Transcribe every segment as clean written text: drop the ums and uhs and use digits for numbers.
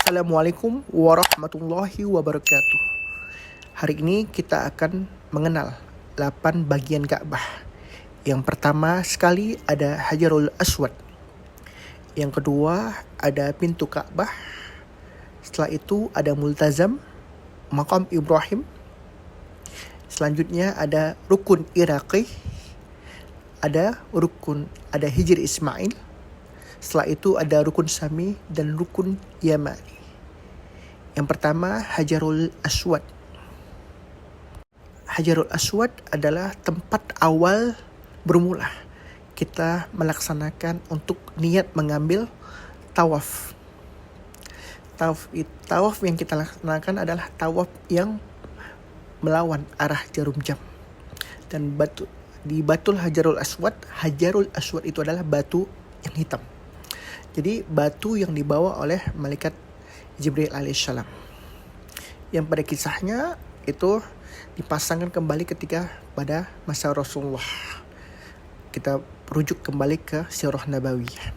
Assalamualaikum warahmatullahi wabarakatuh. Hari ini kita akan mengenal 8 bagian Ka'bah. Yang pertama sekali ada Hajarul Aswad. Yang kedua ada pintu Ka'bah. Setelah itu ada Multazam, Maqam Ibrahim. Selanjutnya ada Rukun Iraqi. Ada Hijr Ismail. Setelah itu ada Rukun Sami dan Rukun Yamani. Yang pertama Hajarul Aswad. Hajarul Aswad adalah tempat awal bermula kita melaksanakan untuk niat mengambil tawaf. Tawaf yang kita laksanakan adalah tawaf yang melawan arah jarum jam. Dan di Batul Hajarul Aswad itu adalah batu yang hitam. Jadi batu yang dibawa oleh malaikat Jibril alaihissalam. Yang pada kisahnya itu dipasangkan kembali ketika pada masa Rasulullah. Kita rujuk kembali ke Sirah Nabawiyah.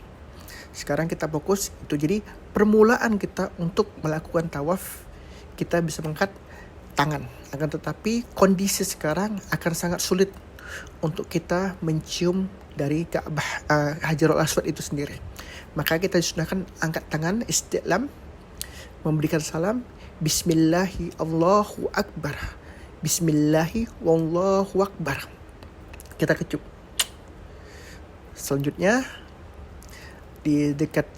Sekarang kita fokus itu. Jadi permulaan kita untuk melakukan tawaf, kita bisa mengangkat tangan. Akan tetapi kondisi sekarang akan sangat sulit untuk kita mencium dari Ka'bah Hajarul Aswad itu sendiri. Maka kita disunahkan angkat tangan istiqlam, memberikan salam, Bismillahi Allahu Akbar, Bismillahi Wallahu Akbar. Kita kecup. Selanjutnya di dekat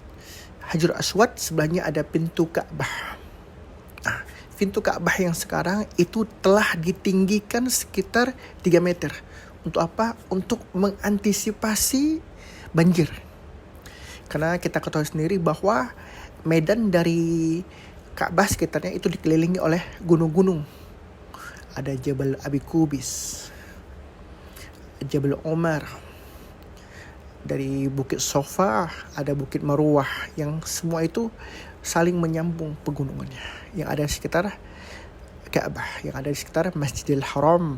Hajarul Aswad sebelahnya ada pintu Ka'bah. Pintu Ka'bah yang sekarang itu telah ditinggikan sekitar 3 meter. Untuk apa? Untuk mengantisipasi banjir. Karena kita ketahui sendiri bahwa medan dari Ka'bah sekitarnya itu dikelilingi oleh gunung-gunung. Ada Jabal Abi Qubis, Jabal Omar, dari Bukit Sofa ada Bukit Marwah, yang semua itu saling menyambung pegunungannya yang ada di sekitar Ka'bah, yang ada di sekitar Masjidil Haram.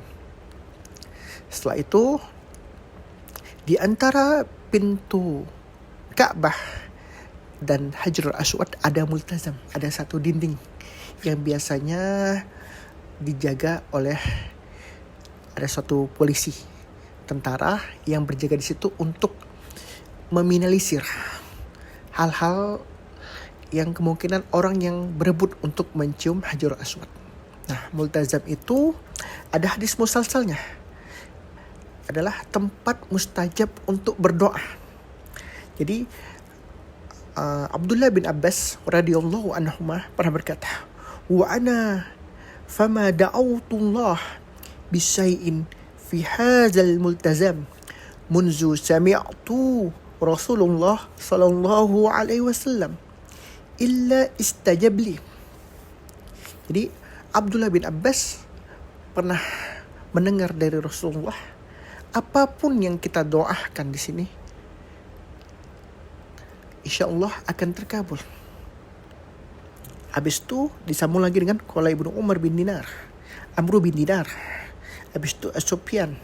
Setelah itu di antara pintu Ka'bah dan Hajarul Aswad ada Multazam, ada satu dinding yang biasanya dijaga oleh ada suatu polisi tentara yang berjaga di situ untuk meminimalisir hal-hal yang kemungkinan orang yang berebut untuk mencium Hajarul Aswad. Nah, Multazam itu ada hadis musalsalnya, adalah tempat mustajab untuk berdoa. Jadi Abdullah bin Abbas radhiyallahu anhuma pernah berkata, "Wa ana fama da'awtullah bisyai'in fi hadzal multazam munzu sami'tu Rasulullah sallallahu alaihi wasallam illa istajab li." Jadi Abdullah bin Abbas pernah mendengar dari Rasulullah, apapun yang kita doakan di sini, insyaallah akan terkabul. Habis itu disambung lagi dengan qala Ibnu Umar bin Dinar, Amr bin Dinar, habis itu As-Sufyan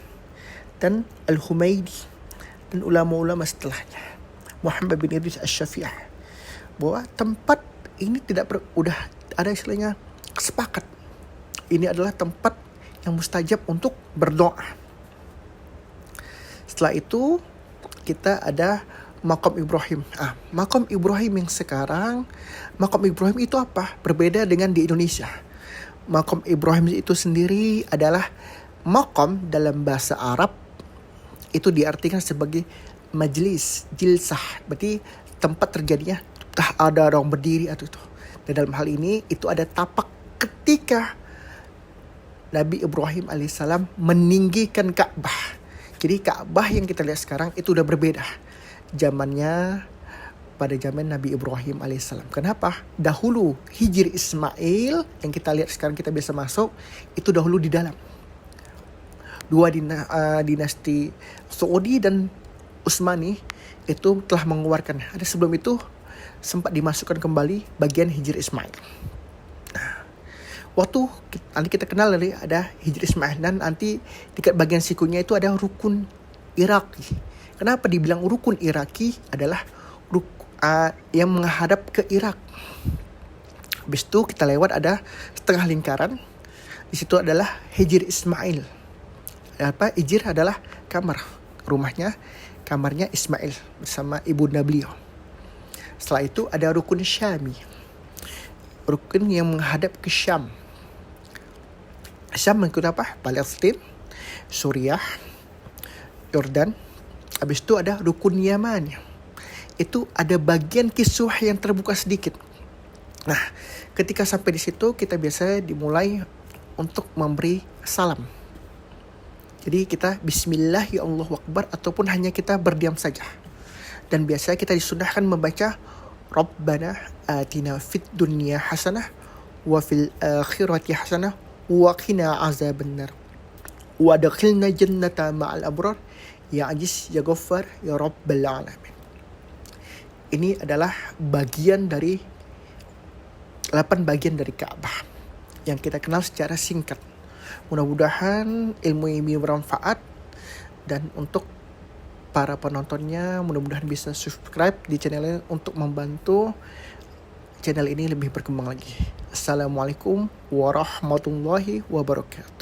dan Al-Humaidi dan ulama-ulama setelahnya, Muhammad bin Idris Asy-Syafi'i, bahwa tempat ini udah ada istilahnya sepakat. Ini adalah tempat yang mustajab untuk berdoa. Setelah itu kita ada Maqam Ibrahim. Maqam Ibrahim yang sekarang, Maqam Ibrahim itu apa? Berbeda dengan di Indonesia. Maqam Ibrahim itu sendiri adalah maqam dalam bahasa Arab itu diartikan sebagai majlis, jilsah. Berarti tempat terjadinya ada orang berdiri atau itu. Dan dalam hal ini itu ada tapak ketika Nabi Ibrahim alaihissalam meninggikan Ka'bah. Jadi Ka'bah yang kita lihat sekarang itu udah berbeda zamannya pada zaman Nabi Ibrahim alaihissalam. Kenapa? Dahulu Hijr Ismail yang kita lihat sekarang kita bisa masuk itu dahulu di dalam. Dua dinasti Saudi dan Utsmani itu telah mengeluarkan. Ada sebelum itu sempat dimasukkan kembali bagian Hijr Ismail. Waktu nanti kita kenal dari ada Hijr Ismail dan nanti dekat bagian sikunya itu ada Rukun Iraqi. Kenapa dibilang Rukun Iraqi? Adalah yang menghadap ke Irak. Habis itu kita lewat ada setengah lingkaran. Di situ adalah Hijr Ismail. Hijr adalah kamar rumahnya, kamarnya Ismail bersama ibunda beliau. Setelah itu ada rukun Syami, rukun yang menghadap ke Syam. Syam mengikut apa? Palestina, Suriah, Yordan. Habis itu ada rukun Yaman. Itu ada bagian kiswah yang terbuka sedikit. Nah, ketika sampai di situ kita biasa dimulai untuk memberi salam. Jadi kita Bismillah ya Allahu Akbar ataupun hanya kita berdiam saja. Dan biasanya kita disunahkan membaca Rabbana atina fid dunya hasanah wa fil akhirati hasanah wa qina azabannar wa adkhilna jannata ma'al abrar ya aziz ya ghaffar ya rabbal alamin. Ini adalah bagian dari 8 bagian dari Ka'bah yang kita kenal secara singkat. Mudah-mudahan ilmu ini bermanfaat, dan untuk para penontonnya mudah-mudahan bisa subscribe di channel ini untuk membantu channel ini lebih berkembang lagi. Assalamualaikum warahmatullahi wabarakatuh.